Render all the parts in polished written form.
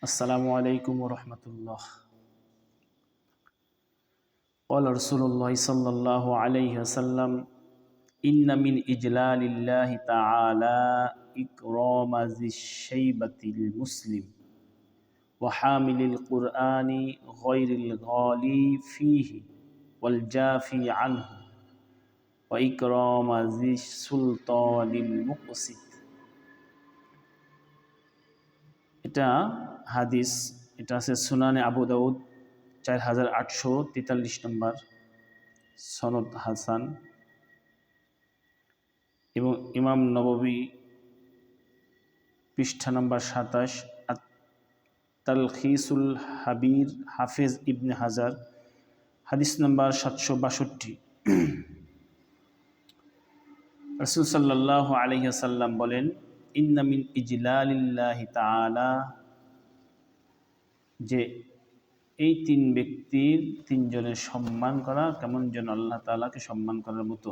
আসসালামু আলাইকুম ওয়া রাহমাতুল্লাহ। ক্বালা রাসূলুল্লাহ সাল্লাল্লাহু আলাইহি ওয়াসাল্লাম ইন্না মিন ইজলালিল্লাহি তাআলা ইকরামা যিশ শাইবাতিল মুসলিম ওয়া হামিলিল কুরআনি গায়রিল গালি ফীহি ওয়াল জাফি আনহু ওয়া ইকরামা যিশ সুলতানিল মুকসিত। এটা হাদিস, এটা আছে সুনানে আবু দাউদ 4843 নম্বর, সনদ হাসান। এবং ইমাম নববী পৃষ্ঠা নম্বর 27, তালখিসুল হাবির, হাফেজ ইবনে হাজার, হাদিস নম্বর 762। রাসূল সাল্লাল্লাহু আলাইহি ওয়াসাল্লাম বলেন, ইন্না মিন ইজলালিল্লাহি তাআলা, যে এই তিনজনের সম্মান করা কেমন যেন আল্লাহ তাআলাকে সম্মান করার মতো।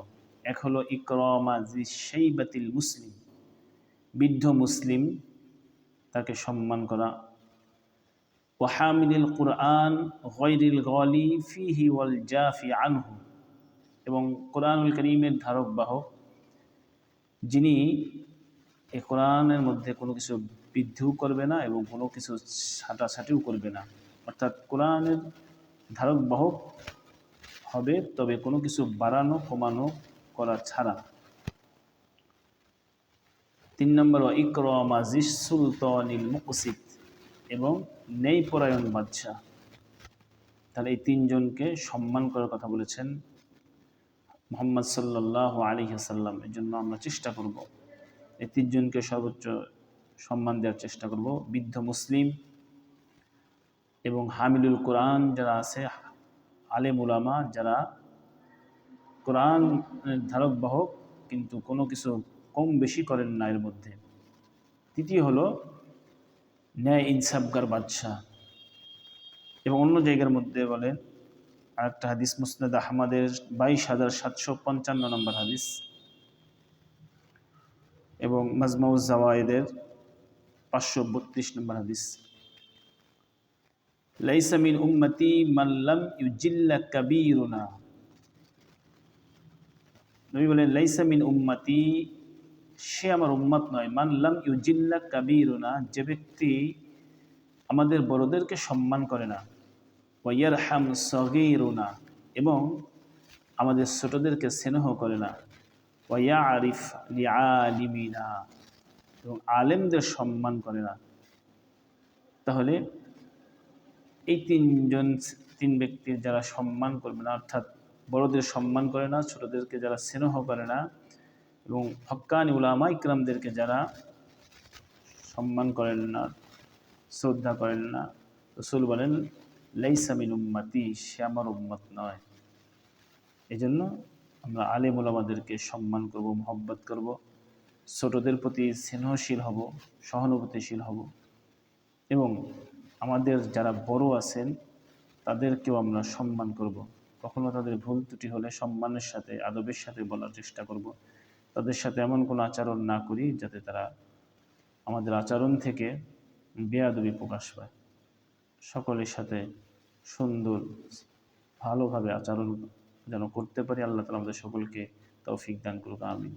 এক হলো ইকরামা যিশ শাইবাতিল মুসলিম, বৃদ্ধ মুসলিম, তাকে সম্মান করা। ওয়া হামিলিল কুরআন গায়রিল গালি ফীহি ওয়াল জাফি আনহু, এবং কোরআনুল কারীমের ধারক বাহক, যিনি এই কোরআনের মধ্যে কোনো কিছু বৃদ্ধিও করবে না এবং কোনো কিছু ছাঁটাছাঁটিও করবে না, অর্থাৎ কোরআনের ধারক বাহক হবে, তবে কোনো কিছু বাড়ানো কমানো করা ছাড়া। 3 নম্বর, ইকরামা যিশ সুলতানিল মুকসিত, এবং ন্যায়পরায়ণ বাদশাহ। তাহলে এই তিনজনকে সম্মান করার কথা বলেছেন মুহাম্মদ সাল্লাল্লাহু আলাইহি ওয়াসাল্লাম। এর জন্য আমরা চেষ্টা করব এই তিনজনকে সর্বোচ্চ সম্মান দেওয়ার চেষ্টা করব। বৃদ্ধ মুসলিম এবং হামিলুল কোরআন যারা আছে, আলেম উলামা যারা কোরআনের ধারক বাহক কিন্তু কোনো কিছু কম বেশি করেন না এর মধ্যে। তৃতীয় হলো ন্যায় ইনসাফগার বাদশাহ। এবং অন্য জায়গার মধ্যে বলেন, আরেকটা হাদিস মুসনাদ আহমদের 22755 নম্বর হাদিস, এবং মাজমাউজ জাওয়ায়েদের 532 নম্বর হাদিস, লাইসা মিন উম্মতি মান লাম ইউজিল্লা কাবীরুনা। নবী বলেন, লাইসা মিন উম্মতি, সে আমার উম্মত নয়, মান লাম ইউজিল্লা কাবীরুনা, যে ব্যক্তি আমাদের বড়দেরকে সম্মান করে না, ওয়া ইয়ারহাম সগীরুনা, এবং আমাদের ছোটদেরকে স্নেহ করে না, ওয়া ইয়ারিফ লিআলিমিনা, এবং আলেমদের সম্মান করে না। তাহলে এই তিন ব্যক্তির যারা সম্মান করবে না, অর্থাৎ বড়দের সম্মান করে না, ছোটদেরকে যারা স্নেহ করে না, এবং হক্কানি উলামা ইকরামদেরকে যারা সম্মান করেন না, শ্রদ্ধা করেন না, রাসূল বলেন লাইসা মিন উম্মতি, সে আমার উম্মত নয়। এজন্য আমরা আলেম উলামাদেরকে সম্মান করব, মহব্বত করব, ছোটদের প্রতি স্নেহশীল হব, সহানুভূতিশীল হব, এবং আমাদের যারা বড় আছেন তাদেরকেও আমরা সম্মান করব। কখনো তাদের ভুল ত্রুটি হলে সম্মানের সাথে, আদবের সাথে বলার চেষ্টা করব। তাদের সাথে এমন কোনো আচরণ না করি যাতে তারা আমাদের আচরণ থেকে বেয়াদবি প্রকাশ পায়। সকলের সাথে সুন্দর ভালোভাবে আচরণ যেন করতে পারি। আল্লাহ তাআলা আমাদের সকলকে তৌফিক দান করুক, আমিন।